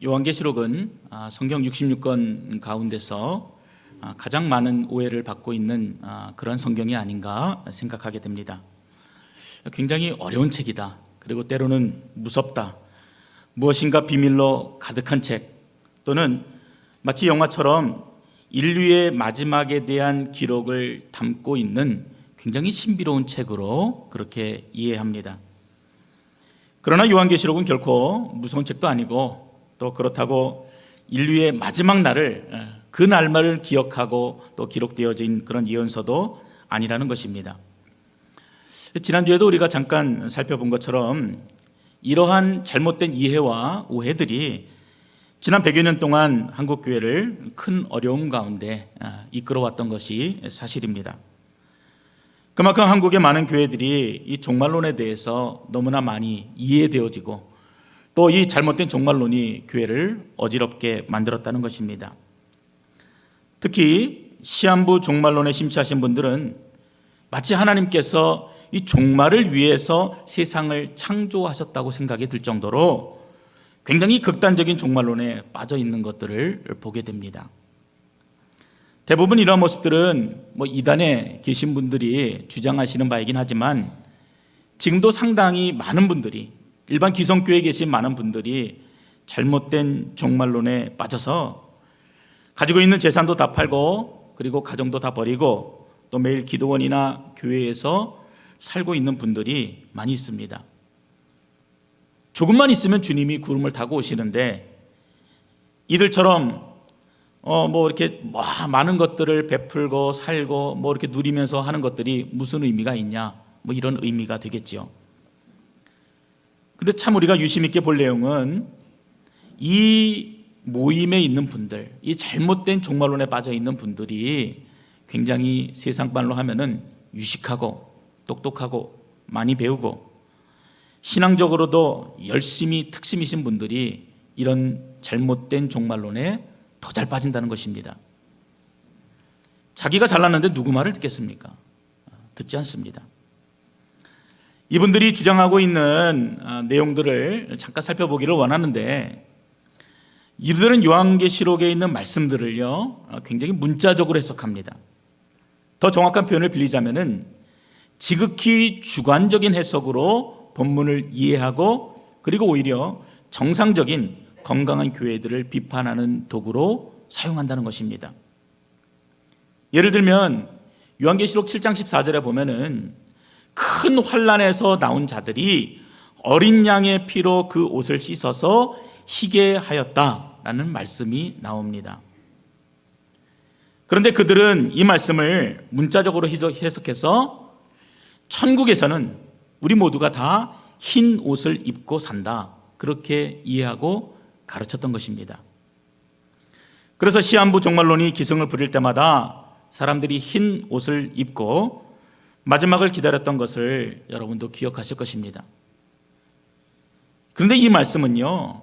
요한계시록은 성경 66권 가운데서 가장 많은 오해를 받고 있는 그런 성경이 아닌가 생각하게 됩니다. 굉장히 어려운 책이다. 그리고 때로는 무섭다. 무엇인가 비밀로 가득한 책, 또는 마치 영화처럼 인류의 마지막에 대한 기록을 담고 있는 굉장히 신비로운 책으로 그렇게 이해합니다. 그러나 요한계시록은 결코 무서운 책도 아니고, 또 그렇다고 인류의 마지막 날을, 그 날만을 기억하고 또 기록되어진 그런 예언서도 아니라는 것입니다. 지난주에도 우리가 잠깐 살펴본 것처럼 이러한 잘못된 이해와 오해들이 지난 100여 년 동안 한국교회를 큰 어려움 가운데 이끌어왔던 것이 사실입니다. 그만큼 한국의 많은 교회들이 이 종말론에 대해서 너무나 많이 이해되어지고, 또 이 잘못된 종말론이 교회를 어지럽게 만들었다는 것입니다. 특히 시한부 종말론에 심취하신 분들은 마치 하나님께서 이 종말을 위해서 세상을 창조하셨다고 생각이 들 정도로 굉장히 극단적인 종말론에 빠져 있는 것들을 보게 됩니다. 대부분 이런 모습들은 이단에 계신 분들이 주장하시는 바이긴 하지만, 지금도 상당히 많은 분들이, 일반 기성교회에 계신 많은 분들이 잘못된 종말론에 빠져서 가지고 있는 재산도 다 팔고, 그리고 가정도 다 버리고, 또 매일 기도원이나 교회에서 살고 있는 분들이 많이 있습니다. 조금만 있으면 주님이 구름을 타고 오시는데, 이들처럼 이렇게 많은 것들을 베풀고 살고 이렇게 누리면서 하는 것들이 무슨 의미가 있냐, 이런 의미가 되겠죠. 근데 참 우리가 유심 있게 볼 내용은, 이 모임에 있는 분들, 이 잘못된 종말론에 빠져 있는 분들이 굉장히 세상 말로 하면은 유식하고 똑똑하고 많이 배우고, 신앙적으로도 열심히 특심이신 분들이 이런 잘못된 종말론에 더 잘 빠진다는 것입니다. 자기가 잘났는데 누구 말을 듣겠습니까? 듣지 않습니다. 이분들이 주장하고 있는 내용들을 잠깐 살펴보기를 원하는데, 이들은 요한계시록에 있는 말씀들을요 굉장히 문자적으로 해석합니다. 더 정확한 표현을 빌리자면은 지극히 주관적인 해석으로 본문을 이해하고, 그리고 오히려 정상적인 건강한 교회들을 비판하는 도구로 사용한다는 것입니다. 예를 들면 요한계시록 7장 14절에 보면은 큰 환난에서 나온 자들이 어린 양의 피로 그 옷을 씻어서 희게 하였다라는 말씀이 나옵니다. 그런데 그들은 이 말씀을 문자적으로 해석해서 천국에서는 우리 모두가 다 흰 옷을 입고 산다, 그렇게 이해하고 가르쳤던 것입니다. 그래서 시한부 종말론이 기승을 부릴 때마다 사람들이 흰 옷을 입고 마지막을 기다렸던 것을 여러분도 기억하실 것입니다. 그런데 이 말씀은요,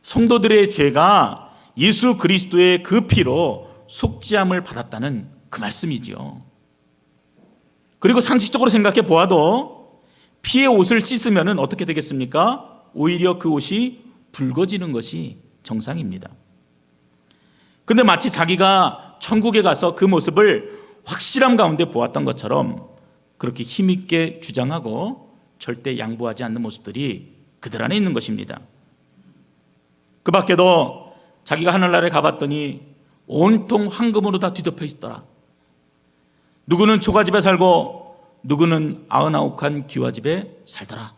성도들의 죄가 예수 그리스도의 그 피로 속죄함을 받았다는 그 말씀이죠. 그리고 상식적으로 생각해 보아도 피의 옷을 씻으면 어떻게 되겠습니까? 오히려 그 옷이 붉어지는 것이 정상입니다. 그런데 마치 자기가 천국에 가서 그 모습을 확실함 가운데 보았던 것처럼 그렇게 힘있게 주장하고 절대 양보하지 않는 모습들이 그들 안에 있는 것입니다. 그 밖에도 자기가 하늘나라에 가봤더니 온통 황금으로 다 뒤덮여 있더라. 누구는 초가집에 살고 누구는 99칸 기와집에 살더라.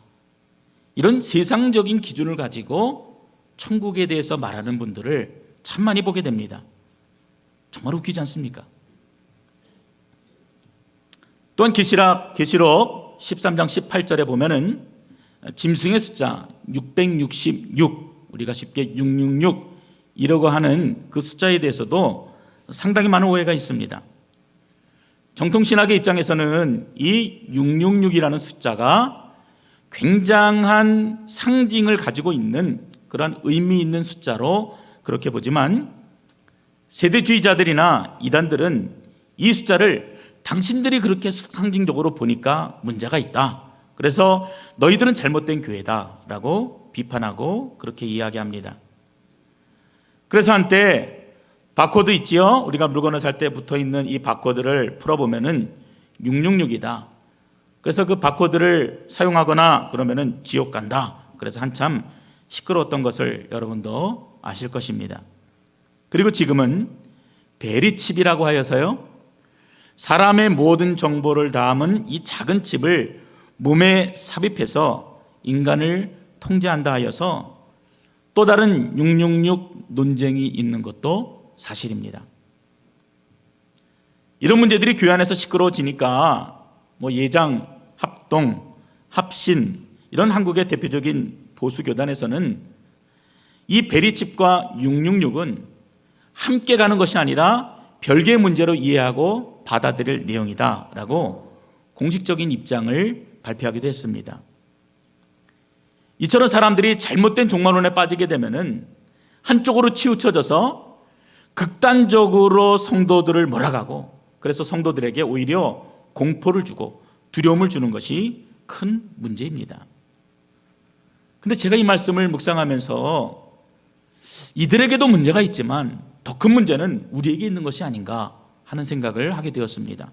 이런 세상적인 기준을 가지고 천국에 대해서 말하는 분들을 참 많이 보게 됩니다. 정말 웃기지 않습니까? 또한 계시록 13장 18절에 보면은 짐승의 숫자 666, 우리가 쉽게 666 이라고 하는 그 숫자에 대해서도 상당히 많은 오해가 있습니다. 정통신학의 입장에서는 이 666이라는 숫자가 굉장한 상징을 가지고 있는 그런 의미 있는 숫자로 그렇게 보지만, 세대주의자들이나 이단들은 이 숫자를 당신들이 그렇게 상징적으로 보니까 문제가 있다, 그래서 너희들은 잘못된 교회다라고 비판하고 그렇게 이야기합니다. 그래서 한때 바코드 있지요? 우리가 물건을 살 때 붙어 있는 이 바코드를 풀어보면은 666이다. 그래서 그 바코드를 사용하거나 그러면은 지옥 간다. 그래서 한참 시끄러웠던 것을 여러분도 아실 것입니다. 그리고 지금은 베리칩이라고 하여서요, 사람의 모든 정보를 담은 이 작은 칩을 몸에 삽입해서 인간을 통제한다 하여서 또 다른 666 논쟁이 있는 것도 사실입니다. 이런 문제들이 교회 안에서 시끄러워지니까 예장, 합동, 합신 이런 한국의 대표적인 보수 교단에서는 이 베리칩과 666은 함께 가는 것이 아니라 별개의 문제로 이해하고 받아들일 내용이다라고 공식적인 입장을 발표하기도 했습니다. 이처럼 사람들이 잘못된 종말론에 빠지게 되면은 한쪽으로 치우쳐져서 극단적으로 성도들을 몰아가고, 그래서 성도들에게 오히려 공포를 주고 두려움을 주는 것이 큰 문제입니다. 근데 제가 이 말씀을 묵상하면서 이들에게도 문제가 있지만 더 큰 문제는 우리에게 있는 것이 아닌가 하는 생각을 하게 되었습니다.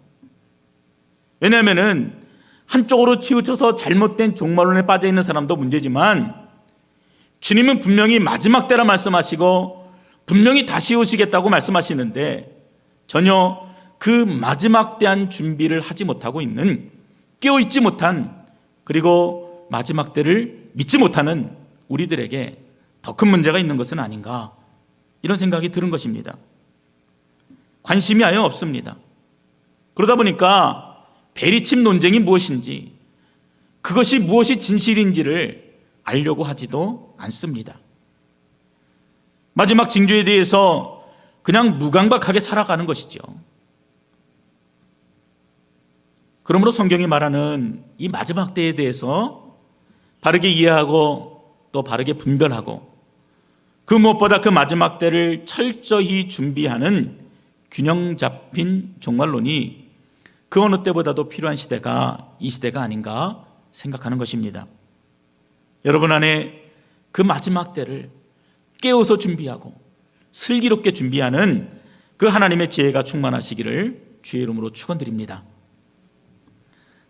왜냐하면은 한쪽으로 치우쳐서 잘못된 종말론에 빠져 있는 사람도 문제지만 주님은 분명히 마지막 때라 말씀하시고 분명히 다시 오시겠다고 말씀하시는데 전혀 그 마지막 때한 준비를 하지 못하고 있는, 깨어있지 못한, 그리고 마지막 때를 믿지 못하는 우리들에게 더 큰 문제가 있는 것은 아닌가, 이런 생각이 드는 것입니다. 관심이 아예 없습니다. 그러다 보니까 베리칩 논쟁이 무엇인지, 그것이 무엇이 진실인지를 알려고 하지도 않습니다. 마지막 징조에 대해서 그냥 무감각하게 살아가는 것이죠. 그러므로 성경이 말하는 이 마지막 때에 대해서 바르게 이해하고 또 바르게 분별하고, 그 무엇보다 그 마지막 때를 철저히 준비하는 균형 잡힌 종말론이 그 어느 때보다도 필요한 시대가 이 시대가 아닌가 생각하는 것입니다. 여러분 안에 그 마지막 때를 깨워서 준비하고 슬기롭게 준비하는 그 하나님의 지혜가 충만하시기를 주의 이름으로 축원드립니다.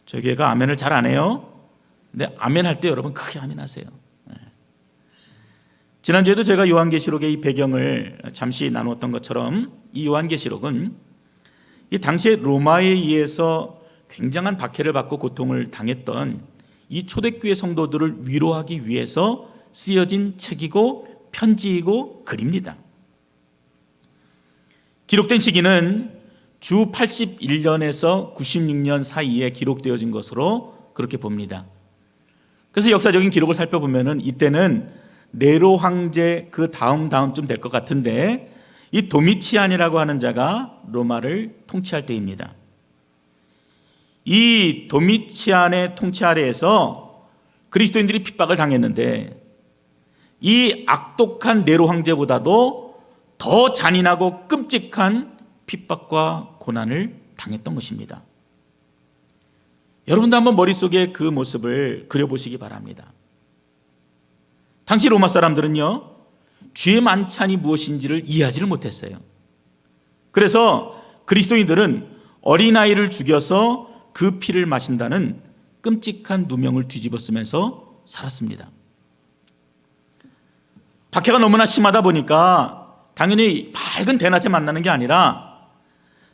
저희 교회가 아멘을 잘 안 해요. 근데 아멘 할 때 여러분 크게 아멘 하세요. 지난주에도 제가 요한계시록의 이 배경을 잠시 나누었던 것처럼 이 요한계시록은 이 당시에 로마에 의해서 굉장한 박해를 받고 고통을 당했던 이 초대교회 성도들을 위로하기 위해서 쓰여진 책이고 편지이고 글입니다. 기록된 시기는 주 81년에서 96년 사이에 기록되어진 것으로 그렇게 봅니다. 그래서 역사적인 기록을 살펴보면 이때는 네로 황제 그 다음쯤 될 것 같은데 이 도미치안이라고 하는 자가 로마를 통치할 때입니다. 이 도미치안의 통치 아래에서 그리스도인들이 핍박을 당했는데 이 악독한 네로 황제보다도 더 잔인하고 끔찍한 핍박과 고난을 당했던 것입니다. 여러분도 한번 머릿속에 그 모습을 그려보시기 바랍니다. 당시 로마 사람들은요, 죄의 만찬이 무엇인지를 이해하지를 못했어요. 그래서 그리스도인들은 어린아이를 죽여서 그 피를 마신다는 끔찍한 누명을 뒤집어 쓰면서 살았습니다. 박해가 너무나 심하다 보니까 당연히 밝은 대낮에 만나는 게 아니라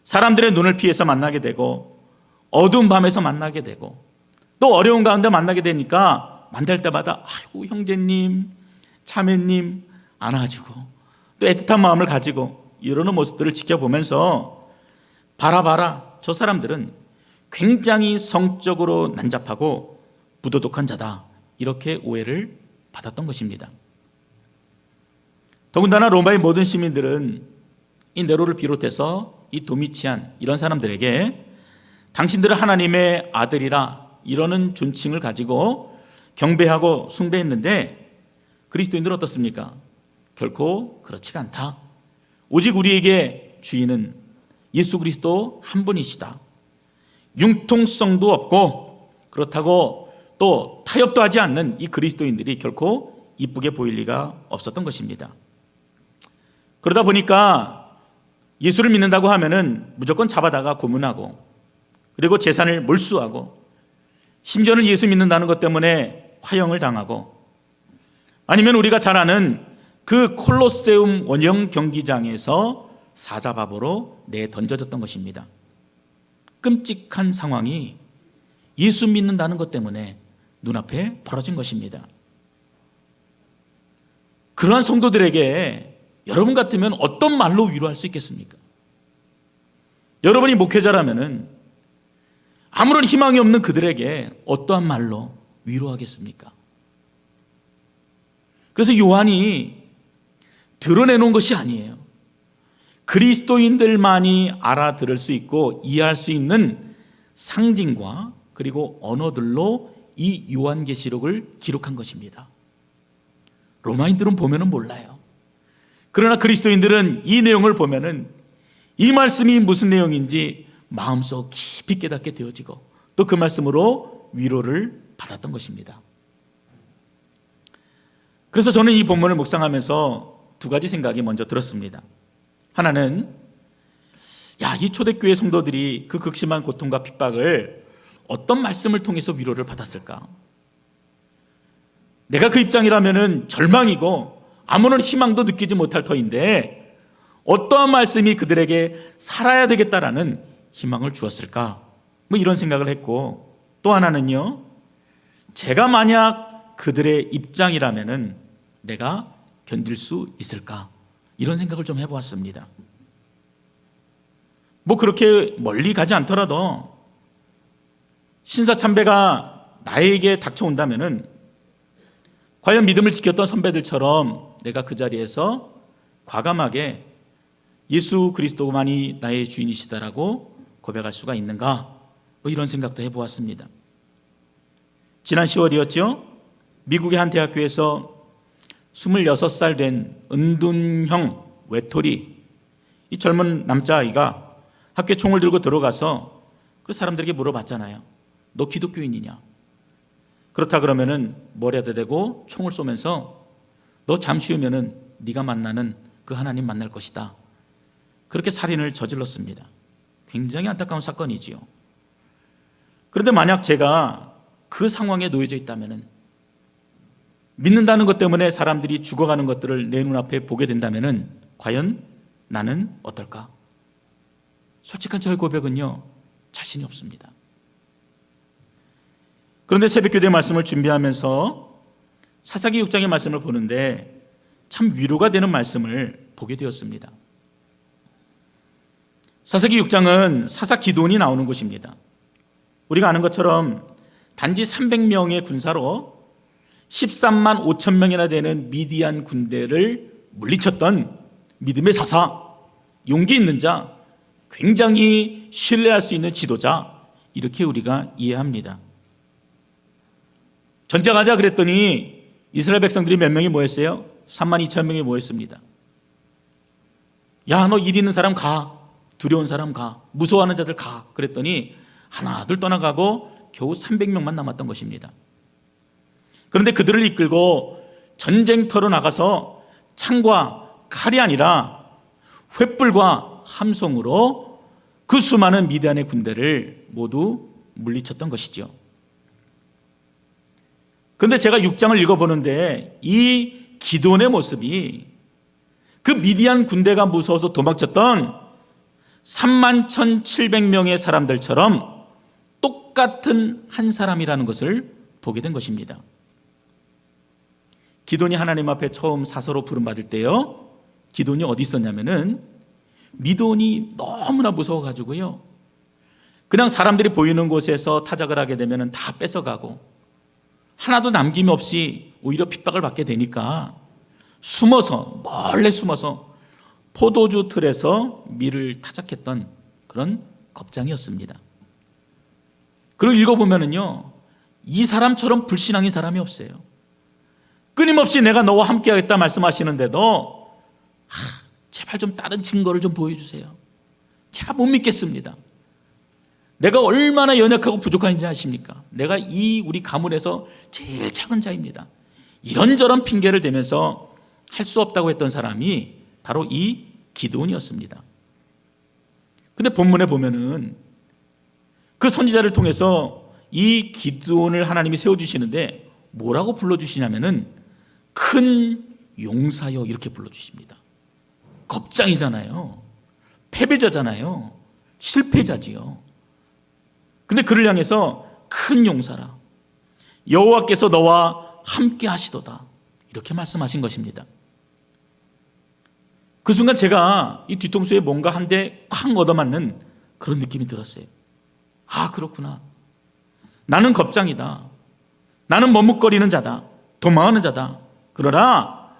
사람들의 눈을 피해서 만나게 되고 어두운 밤에서 만나게 되고 또 어려운 가운데 만나게 되니까 만날 때마다 아이고 형제님, 자매님 안아주고 또 애틋한 마음을 가지고 이러는 모습들을 지켜보면서 봐라, 저 사람들은 굉장히 성적으로 난잡하고 부도덕한 자다, 이렇게 오해를 받았던 것입니다. 더군다나 로마의 모든 시민들은 이 네로를 비롯해서 이 도미치안 이런 사람들에게 당신들은 하나님의 아들이라 이러는 존칭을 가지고 경배하고 숭배했는데 그리스도인들은 어떻습니까? 결코 그렇지가 않다. 오직 우리에게 주인은 예수 그리스도 한 분이시다. 융통성도 없고 그렇다고 또 타협도 하지 않는 이 그리스도인들이 결코 이쁘게 보일 리가 없었던 것입니다. 그러다 보니까 예수를 믿는다고 하면은 무조건 잡아다가 고문하고, 그리고 재산을 몰수하고, 심지어는 예수 믿는다는 것 때문에 화형을 당하고, 아니면 우리가 잘 아는 그 콜로세움 원형 경기장에서 사자밥으로 내던져졌던 것입니다. 끔찍한 상황이 예수 믿는다는 것 때문에 눈앞에 벌어진 것입니다. 그러한 성도들에게 여러분 같으면 어떤 말로 위로할 수 있겠습니까? 여러분이 목회자라면은 아무런 희망이 없는 그들에게 어떠한 말로 위로하겠습니까? 그래서 요한이 드러내놓은 것이 아니에요. 그리스도인들만이 알아들을 수 있고 이해할 수 있는 상징과 그리고 언어들로 이 요한계시록을 기록한 것입니다. 로마인들은 보면은 몰라요. 그러나 그리스도인들은 이 내용을 보면은 이 말씀이 무슨 내용인지 마음속 깊이 깨닫게 되어지고 또 그 말씀으로 위로를 받았던 것입니다. 그래서 저는 이 본문을 묵상하면서 두 가지 생각이 먼저 들었습니다. 하나는, 이 초대교회 성도들이 그 극심한 고통과 핍박을 어떤 말씀을 통해서 위로를 받았을까? 내가 그 입장이라면은 절망이고 아무런 희망도 느끼지 못할 터인데 어떠한 말씀이 그들에게 살아야 되겠다라는 희망을 주었을까? 이런 생각을 했고, 또 하나는요, 제가 만약 그들의 입장이라면은 내가 견딜 수 있을까? 이런 생각을 좀 해보았습니다. 그렇게 멀리 가지 않더라도 신사참배가 나에게 닥쳐온다면은 과연 믿음을 지켰던 선배들처럼 내가 그 자리에서 과감하게 예수 그리스도만이 나의 주인이시다라고 고백할 수가 있는가? 이런 생각도 해보았습니다. 지난 10월이었죠. 미국의 한 대학교에서 26살 된 은둔형 외톨이, 이 젊은 남자아이가 학교에 총을 들고 들어가서 그 사람들에게 물어봤잖아요. 너 기독교인이냐? 그렇다 그러면은 머리에다 대고 총을 쏘면서 너 잠시 후면은 네가 만나는 그 하나님 만날 것이다. 그렇게 살인을 저질렀습니다. 굉장히 안타까운 사건이지요. 그런데 만약 제가 그 상황에 놓여져 있다면은, 믿는다는 것 때문에 사람들이 죽어가는 것들을 내 눈앞에 보게 된다면은 과연 나는 어떨까? 솔직한 저의 고백은요, 자신이 없습니다. 그런데 새벽기도의 말씀을 준비하면서 사사기 6장의 말씀을 보는데 참 위로가 되는 말씀을 보게 되었습니다. 사사기 6장은 사사 기드온이 나오는 곳입니다. 우리가 아는 것처럼 단지 300명의 군사로 13만 5천 명이나 되는 미디안 군대를 물리쳤던 믿음의 사사, 용기 있는 자, 굉장히 신뢰할 수 있는 지도자, 이렇게 우리가 이해합니다. 전쟁하자 그랬더니 이스라엘 백성들이 몇 명이 모였어요? 3만 2천 명이 모였습니다. 야, 너 일 있는 사람 가, 두려운 사람 가, 무서워하는 자들 가, 그랬더니 하나 둘 떠나가고 겨우 300명만 남았던 것입니다. 그런데 그들을 이끌고 전쟁터로 나가서 창과 칼이 아니라 횃불과 함성으로 그 수많은 미디안의 군대를 모두 물리쳤던 것이죠. 그런데 제가 6장을 읽어보는데 이 기드온의 모습이 그 미디안 군대가 무서워서 도망쳤던 31,700명의 사람들처럼 똑같은 한 사람이라는 것을 보게 된 것입니다. 기드온이 하나님 앞에 처음 사서로 부름받을 때요, 기드온이 어디 있었냐면은 미드온이 너무나 무서워가지고요, 그냥 사람들이 보이는 곳에서 타작을 하게 되면 다 뺏어가고 하나도 남김없이 오히려 핍박을 받게 되니까 숨어서, 몰래 숨어서 포도주 틀에서 밀을 타작했던 그런 겁장이었습니다. 그리고 읽어보면은요, 이 사람처럼 불신앙인 사람이 없어요. 끊임없이 내가 너와 함께 하겠다 말씀하시는데도 제발 좀 다른 증거를 좀 보여주세요. 제가 못 믿겠습니다. 내가 얼마나 연약하고 부족한지 아십니까? 내가 이 우리 가문에서 제일 작은 자입니다. 이런저런 핑계를 대면서 할 수 없다고 했던 사람이 바로 이 기드온이었습니다. 근데 본문에 보면은 그 선지자를 통해서 이 기드온을 하나님이 세워주시는데 뭐라고 불러주시냐면은 큰 용사여 이렇게 불러주십니다. 겁장이잖아요. 패배자잖아요. 실패자지요. 근데 그를 향해서 큰 용사라, 여호와께서 너와 함께 하시도다, 이렇게 말씀하신 것입니다. 그 순간 제가 이 뒤통수에 뭔가 한 대 쾅 얻어맞는 그런 느낌이 들었어요. 아, 그렇구나. 나는 겁장이다. 나는 머뭇거리는 자다. 도망하는 자다. 그러나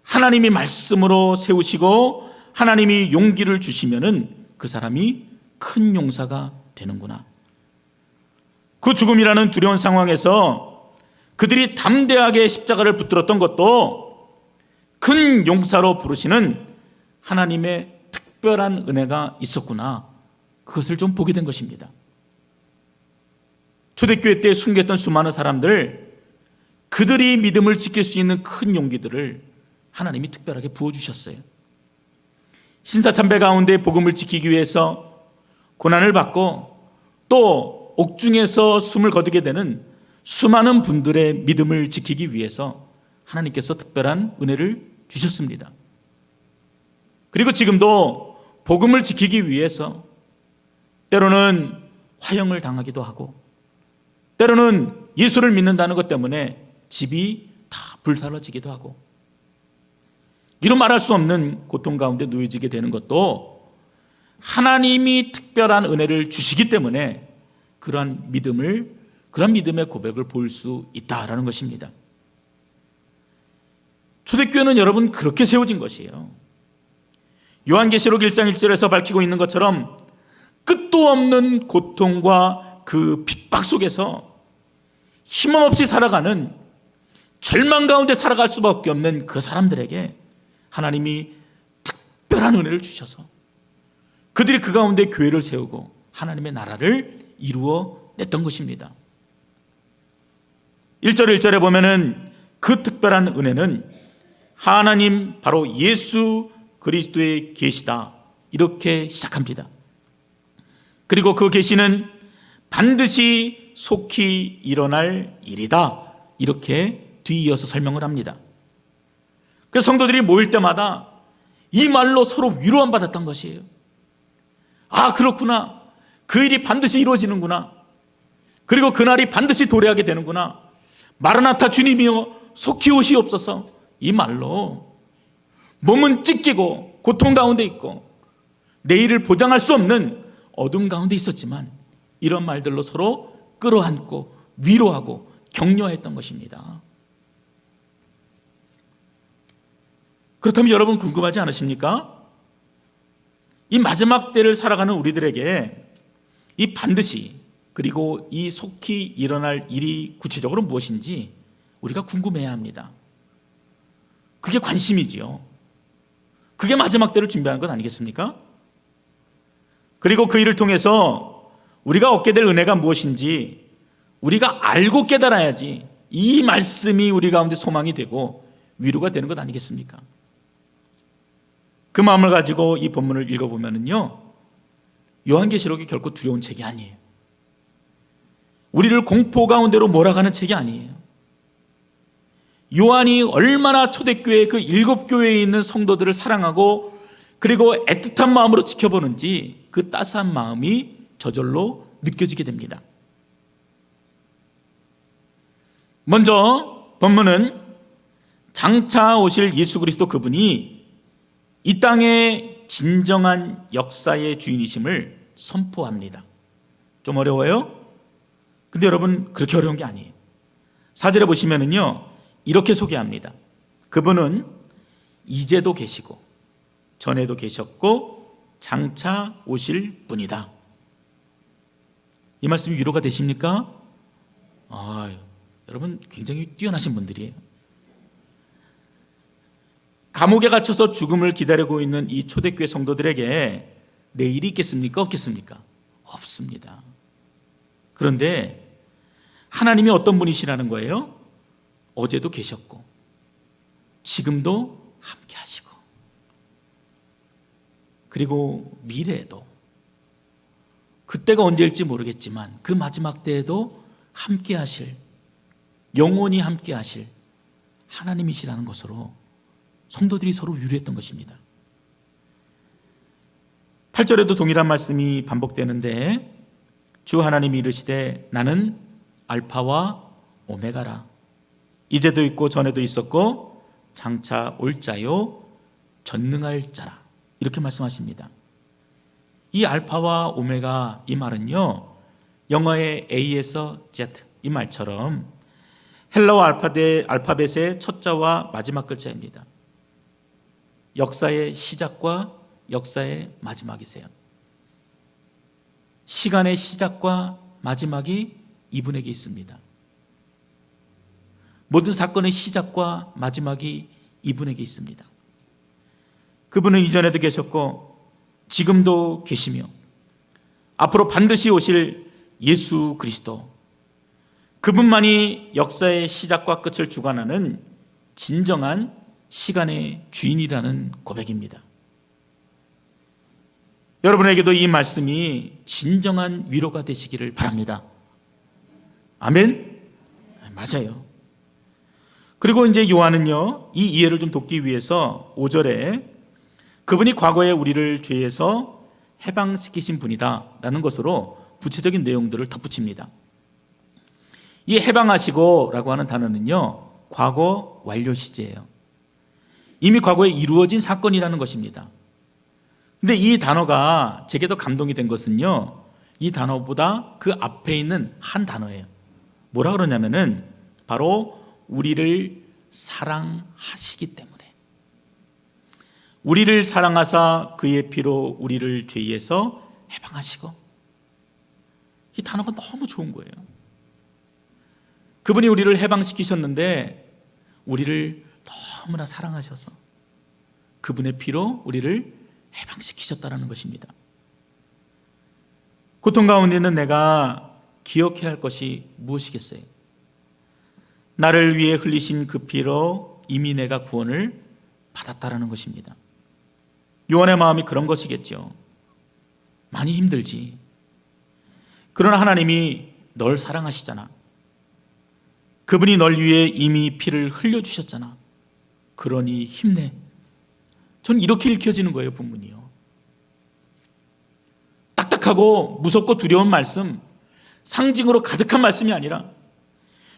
하나님이 말씀으로 세우시고 하나님이 용기를 주시면은 그 사람이 큰 용사가 되는구나. 그 죽음이라는 두려운 상황에서 그들이 담대하게 십자가를 붙들었던 것도 큰 용사로 부르시는 하나님의 특별한 은혜가 있었구나, 그것을 좀 보게 된 것입니다. 초대교회 때 순교했던 수많은 사람들, 그들이 믿음을 지킬 수 있는 큰 용기들을 하나님이 특별하게 부어주셨어요. 신사참배 가운데 복음을 지키기 위해서 고난을 받고 또 옥중에서 숨을 거두게 되는 수많은 분들의 믿음을 지키기 위해서 하나님께서 특별한 은혜를 주셨습니다. 그리고 지금도 복음을 지키기 위해서 때로는 화형을 당하기도 하고, 때로는 예수를 믿는다는 것 때문에 집이 다 불살라지기도 하고, 이루 말할 수 없는 고통 가운데 놓여지게 되는 것도 하나님이 특별한 은혜를 주시기 때문에 그러한 믿음의 고백을 볼 수 있다라는 것입니다. 초대교회는 여러분 그렇게 세워진 것이에요. 요한계시록 1장 1절에서 밝히고 있는 것처럼 끝도 없는 고통과 그 핍박 속에서 힘없이 살아가는, 절망 가운데 살아갈 수밖에 없는 그 사람들에게 하나님이 특별한 은혜를 주셔서 그들이 그 가운데 교회를 세우고 하나님의 나라를 이루어 냈던 것입니다. 1절 1절에 보면은 그 특별한 은혜는 하나님 바로 예수 그리스도의 계시다, 이렇게 시작합니다. 그리고 그 계시는 반드시 속히 일어날 일이다, 이렇게 뒤이어서 설명을 합니다. 그래서 성도들이 모일 때마다 이 말로 서로 위로함 받았던 것이에요. 아, 그렇구나. 그 일이 반드시 이루어지는구나. 그리고 그날이 반드시 도래하게 되는구나. 마르나타 주님이여 속히 오시옵소서. 이 말로 몸은 찢기고 고통 가운데 있고 내일을 보장할 수 없는 어둠 가운데 있었지만 이런 말들로 서로 끌어안고 위로하고 격려했던 것입니다. 그렇다면 여러분 궁금하지 않으십니까? 이 마지막 때를 살아가는 우리들에게 이 반드시, 그리고 이 속히 일어날 일이 구체적으로 무엇인지 우리가 궁금해야 합니다. 그게 관심이지요. 그게 마지막 때를 준비하는 것 아니겠습니까? 그리고 그 일을 통해서 우리가 얻게 될 은혜가 무엇인지 우리가 알고 깨달아야지 이 말씀이 우리 가운데 소망이 되고 위로가 되는 것 아니겠습니까? 그 마음을 가지고 이 본문을 읽어보면요, 요한계시록이 결코 두려운 책이 아니에요. 우리를 공포 가운데로 몰아가는 책이 아니에요. 요한이 얼마나 초대교회 그 7교회에 있는 성도들을 사랑하고 그리고 애틋한 마음으로 지켜보는지 그 따스한 마음이 저절로 느껴지게 됩니다. 먼저 본문은 장차 오실 예수 그리스도, 그분이 이 땅의 진정한 역사의 주인이심을 선포합니다. 좀 어려워요? 근데 여러분 그렇게 어려운 게 아니에요. 4절에 보시면은요, 이렇게 소개합니다. 그분은 이제도 계시고 전에도 계셨고 장차 오실 분이다. 이 말씀이 위로가 되십니까? 여러분 굉장히 뛰어나신 분들이에요. 감옥에 갇혀서 죽음을 기다리고 있는 이 초대교회 성도들에게 내일이 있겠습니까? 없겠습니까? 없습니다. 그런데 하나님이 어떤 분이시라는 거예요? 어제도 계셨고 지금도 함께 하시고 그리고 미래에도, 그때가 언제일지 모르겠지만 그 마지막 때에도 함께 하실, 영원히 함께 하실 하나님이시라는 것으로 성도들이 서로 위로했던 것입니다. 8절에도 동일한 말씀이 반복되는데, 주 하나님이 이르시되 나는 알파와 오메가라. 이제도 있고 전에도 있었고 장차 올 자요 전능할 자라. 이렇게 말씀하십니다. 이 알파와 오메가, 이 말은요, 영어의 A에서 Z, 이 말처럼 헬라어 알파벳의 첫 자와 마지막 글자입니다. 역사의 시작과 역사의 마지막이세요. 시간의 시작과 마지막이 이분에게 있습니다. 모든 사건의 시작과 마지막이 이분에게 있습니다. 그분은 이전에도 계셨고 지금도 계시며 앞으로 반드시 오실 예수 그리스도, 그분만이 역사의 시작과 끝을 주관하는 진정한 시간의 주인이라는 고백입니다. 여러분에게도 이 말씀이 진정한 위로가 되시기를 바랍니다. 아멘? 맞아요. 그리고 이제 요한은요, 이 이해를 좀 돕기 위해서 5절에 그분이 과거에 우리를 죄에서 해방시키신 분이다 라는 것으로 구체적인 내용들을 덧붙입니다. 이 해방하시고 라고 하는 단어는요, 과거 완료 시제예요. 이미 과거에 이루어진 사건이라는 것입니다. 근데 이 단어가 제게 더 감동이 된 것은요, 이 단어보다 그 앞에 있는 한 단어예요. 뭐라 그러냐면은 바로 우리를 사랑하시기 때문에, 우리를 사랑하사 그의 피로 우리를 죄에서 해방하시고, 이 단어가 너무 좋은 거예요. 그분이 우리를 해방시키셨는데 우리를 너무나 사랑하셔서 그분의 피로 우리를 해방시키셨다는 것입니다. 고통 가운데 있는 내가 기억해야 할 것이 무엇이겠어요? 나를 위해 흘리신 그 피로 이미 내가 구원을 받았다라는 것입니다. 요한의 마음이 그런 것이겠죠. 많이 힘들지. 그러나 하나님이 널 사랑하시잖아. 그분이 널 위해 이미 피를 흘려주셨잖아. 그러니 힘내. 전 이렇게 읽혀지는 거예요, 본문이요. 딱딱하고 무섭고 두려운 말씀, 상징으로 가득한 말씀이 아니라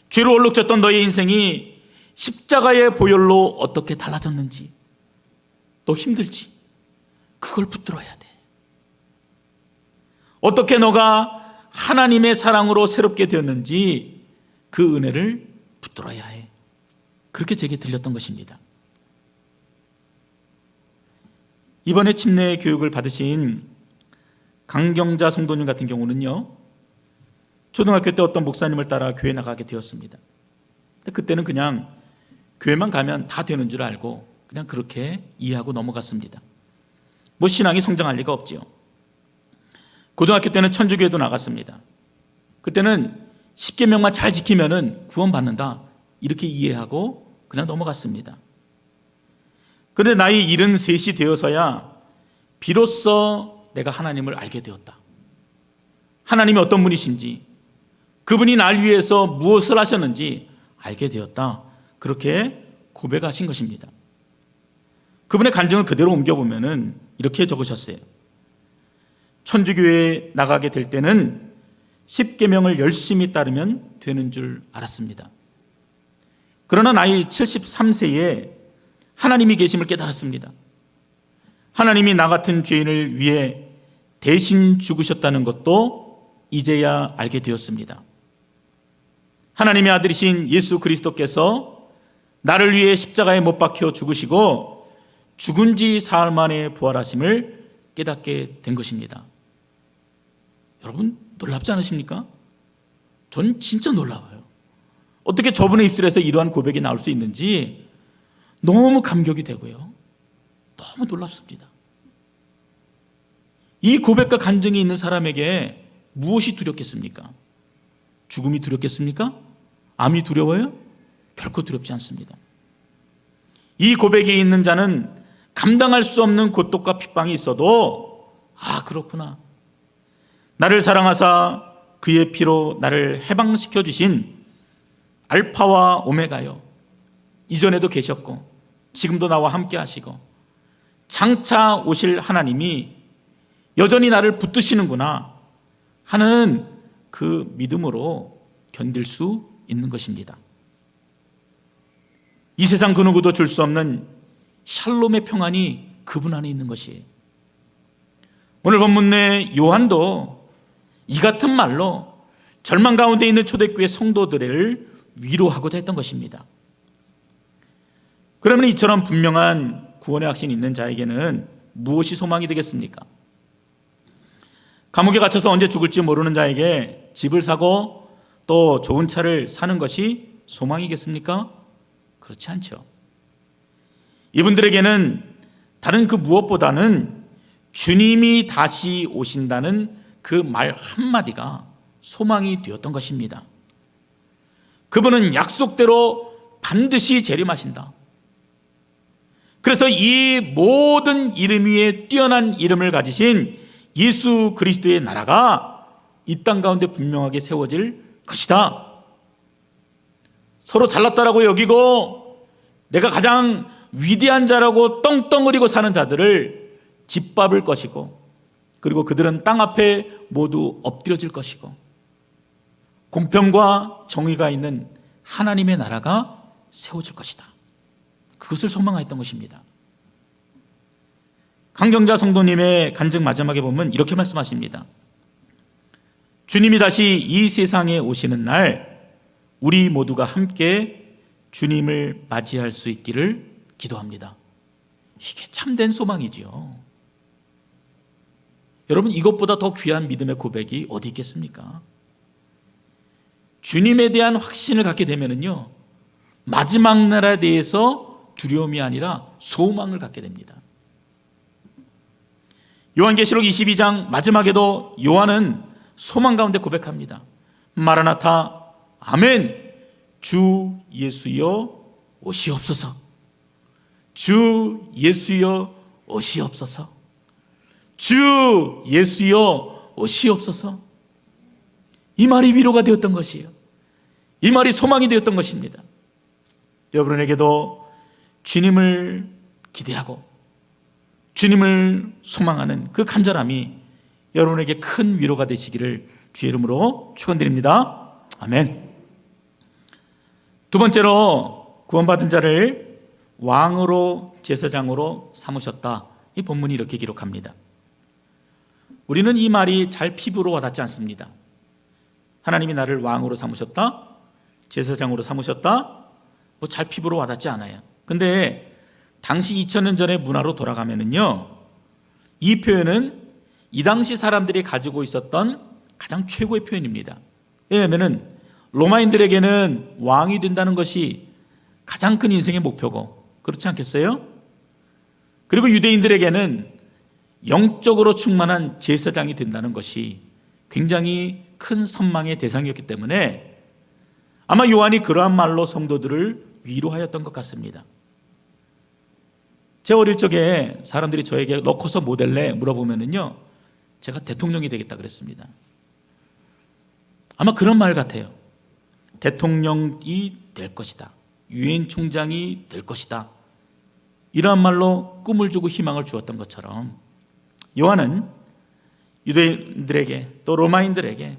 죄로 얼룩졌던 너의 인생이 십자가의 보혈로 어떻게 달라졌는지, 너 힘들지? 그걸 붙들어야 돼. 어떻게 너가 하나님의 사랑으로 새롭게 되었는지 그 은혜를 붙들어야 해. 그렇게 제게 들렸던 것입니다. 이번에 침례 교육을 받으신 강경자 성도님 같은 경우는요, 초등학교 때 어떤 목사님을 따라 교회 나가게 되었습니다. 근데 그때는 그냥 교회만 가면 다 되는 줄 알고 그냥 그렇게 이해하고 넘어갔습니다. 뭐 신앙이 성장할 리가 없지요. 고등학교 때는 천주교회도 나갔습니다. 그때는 10계명만 잘 지키면은 구원받는다, 이렇게 이해하고 그냥 넘어갔습니다. 그런데 나이 73이 되어서야 비로소 내가 하나님을 알게 되었다. 하나님이 어떤 분이신지, 그분이 날 위해서 무엇을 하셨는지 알게 되었다. 그렇게 고백하신 것입니다. 그분의 간증을 그대로 옮겨보면은 이렇게 적으셨어요. 천주교회에 나가게 될 때는 10계명을 열심히 따르면 되는 줄 알았습니다. 그러나 나이 73세에 하나님이 계심을 깨달았습니다. 하나님이 나 같은 죄인을 위해 대신 죽으셨다는 것도 이제야 알게 되었습니다. 하나님의 아들이신 예수 그리스도께서 나를 위해 십자가에 못 박혀 죽으시고 죽은 지 사흘 만에 부활하심을 깨닫게 된 것입니다. 여러분 놀랍지 않으십니까? 전 진짜 놀라워요. 어떻게 저분의 입술에서 이러한 고백이 나올 수 있는지 너무 감격이 되고요, 너무 놀랍습니다. 이 고백과 간증이 있는 사람에게 무엇이 두렵겠습니까? 죽음이 두렵겠습니까? 암이 두려워요? 결코 두렵지 않습니다. 이 고백이 있는 자는 감당할 수 없는 고통과 핍박이 있어도 그렇구나. 나를 사랑하사 그의 피로 나를 해방시켜 주신 알파와 오메가요. 이전에도 계셨고 지금도 나와 함께 하시고 장차 오실 하나님이 여전히 나를 붙드시는구나 하는 그 믿음으로 견딜 수 있는 것입니다. 이 세상 그 누구도 줄 수 없는 샬롬의 평안이 그분 안에 있는 것이에요. 오늘 본문 내 요한도 이 같은 말로 절망 가운데 있는 초대교회 성도들을 위로하고자 했던 것입니다. 그러면 이처럼 분명한 구원의 확신이 있는 자에게는 무엇이 소망이 되겠습니까? 감옥에 갇혀서 언제 죽을지 모르는 자에게 집을 사고 또 좋은 차를 사는 것이 소망이겠습니까? 그렇지 않죠. 이분들에게는 다른 그 무엇보다는 주님이 다시 오신다는 그 말 한마디가 소망이 되었던 것입니다. 그분은 약속대로 반드시 재림하신다. 그래서 이 모든 이름 위에 뛰어난 이름을 가지신 예수 그리스도의 나라가 이 땅 가운데 분명하게 세워질 것이다. 서로 잘났다라고 여기고 내가 가장 위대한 자라고 떵떵거리고 사는 자들을 짓밟을 것이고, 그리고 그들은 땅 앞에 모두 엎드려질 것이고, 공평과 정의가 있는 하나님의 나라가 세워질 것이다. 그것을 소망하였던 것입니다. 강경자 성도님의 간증 마지막에 보면 이렇게 말씀하십니다. 주님이 다시 이 세상에 오시는 날 우리 모두가 함께 주님을 맞이할 수 있기를 기도합니다. 이게 참된 소망이지요. 여러분, 이것보다 더 귀한 믿음의 고백이 어디 있겠습니까? 주님에 대한 확신을 갖게 되면은요, 마지막 날에 대해서 두려움이 아니라 소망을 갖게 됩니다. 요한계시록 22장 마지막에도 요한은 소망 가운데 고백합니다. 마라나타, 아멘. 주 예수여 오시옵소서. 주 예수여 오시옵소서. 주 예수여 오시옵소서. 이 말이 위로가 되었던 것이에요. 이 말이 소망이 되었던 것입니다. 여러분에게도 주님을 기대하고 주님을 소망하는 그 간절함이 여러분에게 큰 위로가 되시기를 주의 이름으로 축원드립니다. 아멘. 두 번째로 구원받은 자를 왕으로 제사장으로 삼으셨다. 이 본문이 이렇게 기록합니다. 우리는 이 말이 잘 피부로 와닿지 않습니다. 하나님이 나를 왕으로 삼으셨다, 제사장으로 삼으셨다, 잘 피부로 와닿지 않아요. 근데 당시 2000년 전의 문화로 돌아가면은요, 이 표현은 이 당시 사람들이 가지고 있었던 가장 최고의 표현입니다. 왜냐하면은 로마인들에게는 왕이 된다는 것이 가장 큰 인생의 목표고, 그렇지 않겠어요? 그리고 유대인들에게는 영적으로 충만한 제사장이 된다는 것이 굉장히 큰 선망의 대상이었기 때문에 아마 요한이 그러한 말로 성도들을 위로하였던 것 같습니다. 제 어릴 적에 사람들이 저에게 너 커서 뭐 될래? 물어보면은요, 제가 대통령이 되겠다 그랬습니다. 아마 그런 말 같아요. 대통령이 될 것이다. 유엔 총장이 될 것이다. 이러한 말로 꿈을 주고 희망을 주었던 것처럼 요한은 유대인들에게 또 로마인들에게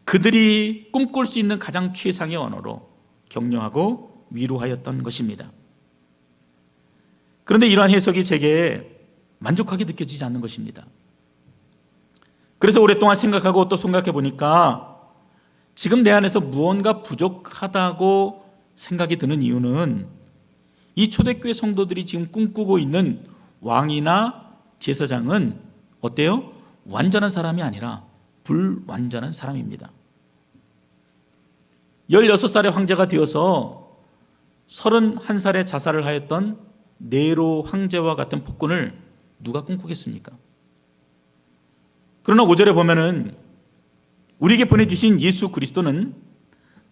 그들이 꿈꿀 수 있는 가장 최상의 언어로 격려하고 위로하였던 것입니다. 그런데 이러한 해석이 제게 만족하게 느껴지지 않는 것입니다. 그래서 오랫동안 생각하고 또 생각해 보니까 지금 내 안에서 무언가 부족하다고 생각이 드는 이유는 이 초대교회 성도들이 지금 꿈꾸고 있는 왕이나 제사장은 어때요? 완전한 사람이 아니라 불완전한 사람입니다. 16살의 황제가 되어서 31살에 자살을 하였던 네로 황제와 같은 폭군을 누가 꿈꾸겠습니까? 그러나 5절에 보면은 우리에게 보내주신 예수 그리스도는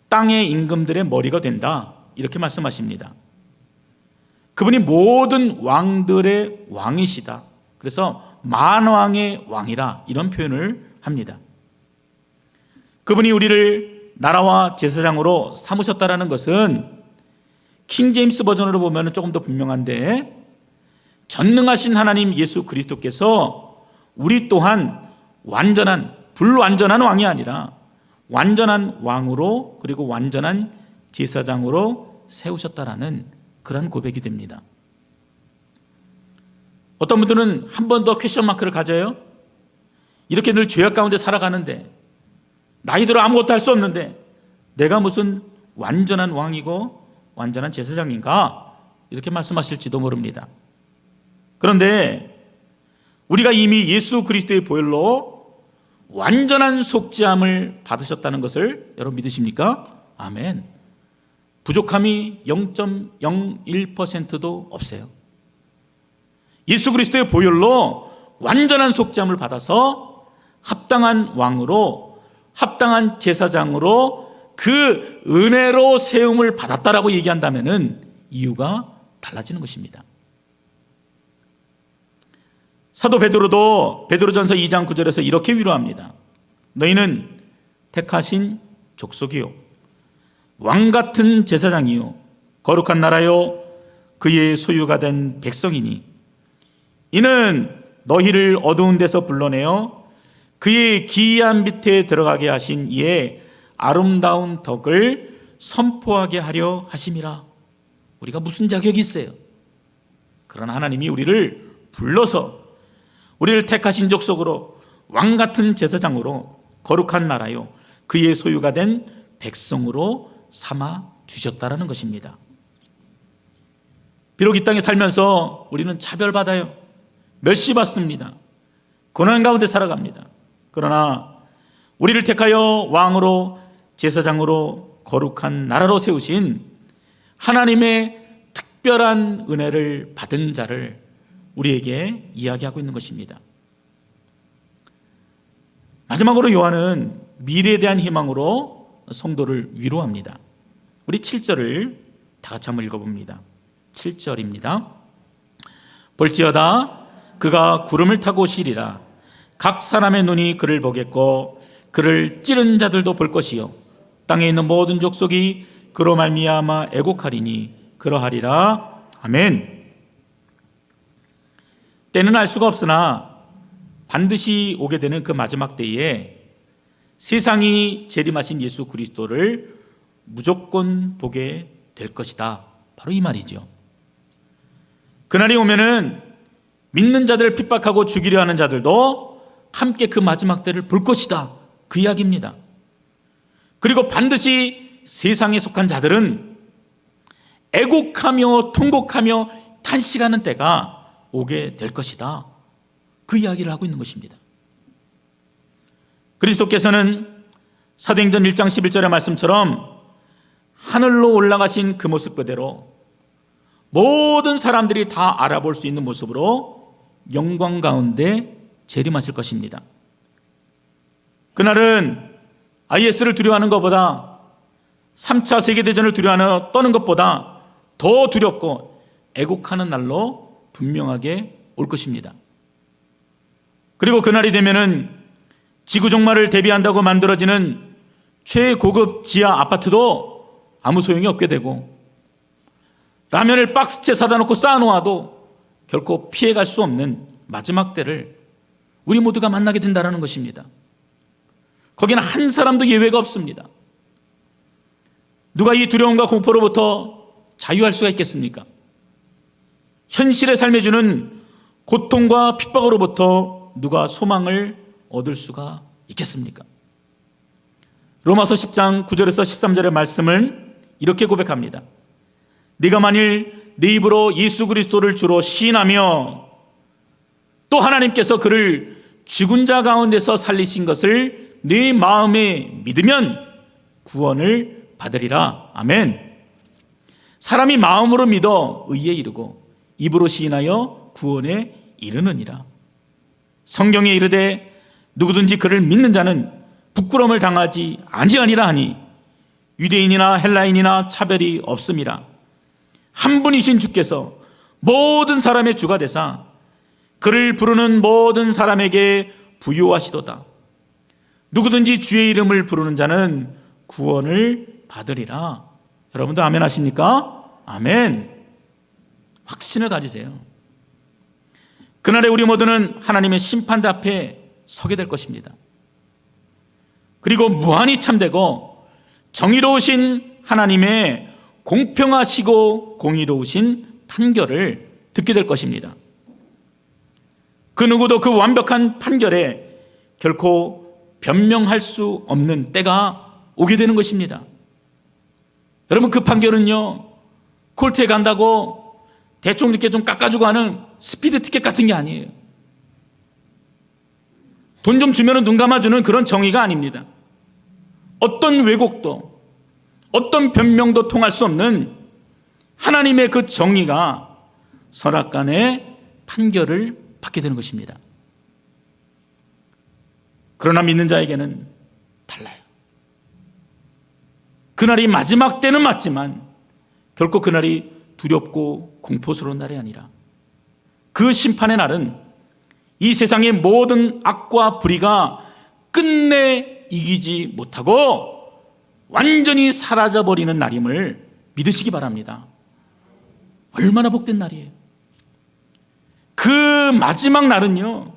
땅의 임금들의 머리가 된다, 이렇게 말씀하십니다. 그분이 모든 왕들의 왕이시다. 그래서 만왕의 왕이라 이런 표현을 합니다. 그분이 우리를 나라와 제사장으로 삼으셨다라는 것은 킹 제임스 버전으로 보면 조금 더 분명한데, 전능하신 하나님 예수 그리스도께서 우리 또한 완전한, 불완전한 왕이 아니라 완전한 왕으로, 그리고 완전한 제사장으로 세우셨다라는 그런 고백이 됩니다. 어떤 분들은 한 번 더 퀘션 마크를 가져요. 이렇게 늘 죄악 가운데 살아가는데, 나이들어 아무것도 할 수 없는데 내가 무슨 완전한 왕이고 완전한 제사장인가? 이렇게 말씀하실지도 모릅니다. 그런데 우리가 이미 예수 그리스도의 보혈로 완전한 속죄함을 받으셨다는 것을 여러분 믿으십니까? 아멘. 부족함이 0.01%도 없어요. 예수 그리스도의 보혈로 완전한 속죄함을 받아서 합당한 왕으로, 합당한 제사장으로 그 은혜로 세움을 받았다라고 얘기한다면 이유가 달라지는 것입니다. 사도 베드로도 베드로전서 2장 9절에서 이렇게 위로합니다. 너희는 택하신 족속이요, 왕같은 제사장이요, 거룩한 나라요, 그의 소유가 된 백성이니 이는 너희를 어두운 데서 불러내어 그의 기이한 밑에 들어가게 하신 이의 아름다운 덕을 선포하게 하려 하심이라. 우리가 무슨 자격이 있어요? 그러나 하나님이 우리를 불러서 우리를 택하신 족속으로, 왕같은 제사장으로, 거룩한 나라요, 그의 소유가 된 백성으로 삼아 주셨다라는 것입니다. 비록 이 땅에 살면서 우리는 차별받아요. 멸시받습니다. 고난 가운데 살아갑니다. 그러나 우리를 택하여 왕으로, 제사장으로, 거룩한 나라로 세우신 하나님의 특별한 은혜를 받은 자를 우리에게 이야기하고 있는 것입니다. 마지막으로 요한은 미래에 대한 희망으로 성도를 위로합니다. 우리 7절을 다 같이 한번 읽어봅니다. 7절입니다. 볼지어다 그가 구름을 타고 오시리라. 각 사람의 눈이 그를 보겠고 그를 찌른 자들도 볼 것이요, 땅에 있는 모든 족속이 그로 말미암아 애곡하리니 그러하리라. 아멘. 때는 알 수가 없으나 반드시 오게 되는 그 마지막 때에 세상이 재림하신 예수 그리스도를 무조건 보게 될 것이다. 바로 이 말이죠. 그날이 오면은 믿는 자들을 핍박하고 죽이려 하는 자들도 함께 그 마지막 때를 볼 것이다. 그 이야기입니다. 그리고 반드시 세상에 속한 자들은 애곡하며 통곡하며 탄식하는 때가 오게 될 것이다. 그 이야기를 하고 있는 것입니다. 그리스도께서는 사도행전 1장 11절의 말씀처럼 하늘로 올라가신 그 모습 그대로 모든 사람들이 다 알아볼 수 있는 모습으로 영광 가운데 재림하실 것입니다. 그날은 IS를 두려워하는 것보다 3차 세계대전을 두려워하는 떠는 것보다 더 두렵고 애곡하는 날로 분명하게 올 것입니다. 그리고 그날이 되면은 지구 종말을 대비한다고 만들어지는 최고급 지하 아파트도 아무 소용이 없게 되고, 라면을 박스채 사다 놓고 쌓아놓아도 결코 피해갈 수 없는 마지막 때를 우리 모두가 만나게 된다는 것입니다. 거기는 한 사람도 예외가 없습니다. 누가 이 두려움과 공포로부터 자유할 수가 있겠습니까? 현실의 삶에 주는 고통과 핍박으로부터 누가 소망을 얻을 수가 있겠습니까? 로마서 10장 9절에서 13절의 말씀을 이렇게 고백합니다. 네가 만일 네 입으로 예수 그리스도를 주로 시인하며 또 하나님께서 그를 죽은 자 가운데서 살리신 것을 네 마음에 믿으면 구원을 받으리라. 아멘. 사람이 마음으로 믿어 의에 이르고 입으로 시인하여 구원에 이르느니라. 성경에 이르되 누구든지 그를 믿는 자는 부끄러움을 당하지 아니하니라 하니 유대인이나 헬라인이나 차별이 없음이라. 한 분이신 주께서 모든 사람의 주가 되사 그를 부르는 모든 사람에게 부요하시도다. 누구든지 주의 이름을 부르는 자는 구원을 받으리라. 여러분도 아멘 하십니까? 아멘. 확신을 가지세요. 그날에 우리 모두는 하나님의 심판대 앞에 서게 될 것입니다. 그리고 무한히 참되고 정의로우신 하나님의 공평하시고 공의로우신 판결을 듣게 될 것입니다. 그 누구도 그 완벽한 판결에 결코 변명할 수 없는 때가 오게 되는 것입니다. 여러분, 그 판결은요, 콜트에 간다고 대충 이렇게 좀 깎아주고 하는 스피드 티켓 같은 게 아니에요. 돈 좀 주면 눈 감아주는 그런 정의가 아닙니다. 어떤 왜곡도 어떤 변명도 통할 수 없는 하나님의 그 정의가 선악간의 판결을 받게 되는 것입니다. 그러나 믿는 자에게는 달라요. 그날이 마지막 때는 맞지만 결코 그날이 두렵고 공포스러운 날이 아니라 그 심판의 날은 이 세상의 모든 악과 불의가 끝내 이기지 못하고 완전히 사라져버리는 날임을 믿으시기 바랍니다. 얼마나 복된 날이에요. 그 마지막 날은요,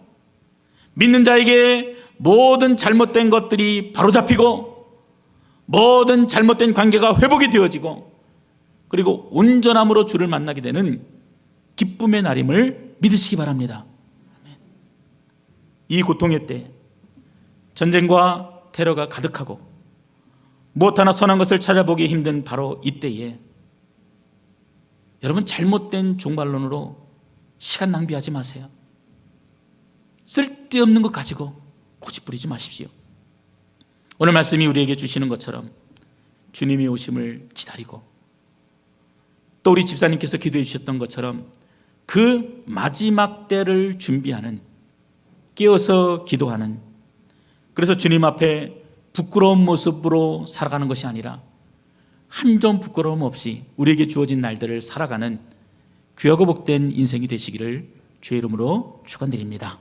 믿는 자에게 모든 잘못된 것들이 바로잡히고 모든 잘못된 관계가 회복이 되어지고 그리고 온전함으로 주를 만나게 되는 기쁨의 날임을 믿으시기 바랍니다. 이 고통의 때 전쟁과 테러가 가득하고 무엇 하나 선한 것을 찾아보기 힘든 바로 이때에 여러분, 잘못된 종말론으로 시간 낭비하지 마세요. 쓸데없는 것 가지고 고집부리지 마십시오. 오늘 말씀이 우리에게 주시는 것처럼 주님이 오심을 기다리고 또 우리 집사님께서 기도해 주셨던 것처럼 그 마지막 때를 준비하는, 깨어서 기도하는, 그래서 주님 앞에 부끄러운 모습으로 살아가는 것이 아니라 한 점 부끄러움 없이 우리에게 주어진 날들을 살아가는 귀하고 복된 인생이 되시기를 주의 이름으로 축원드립니다.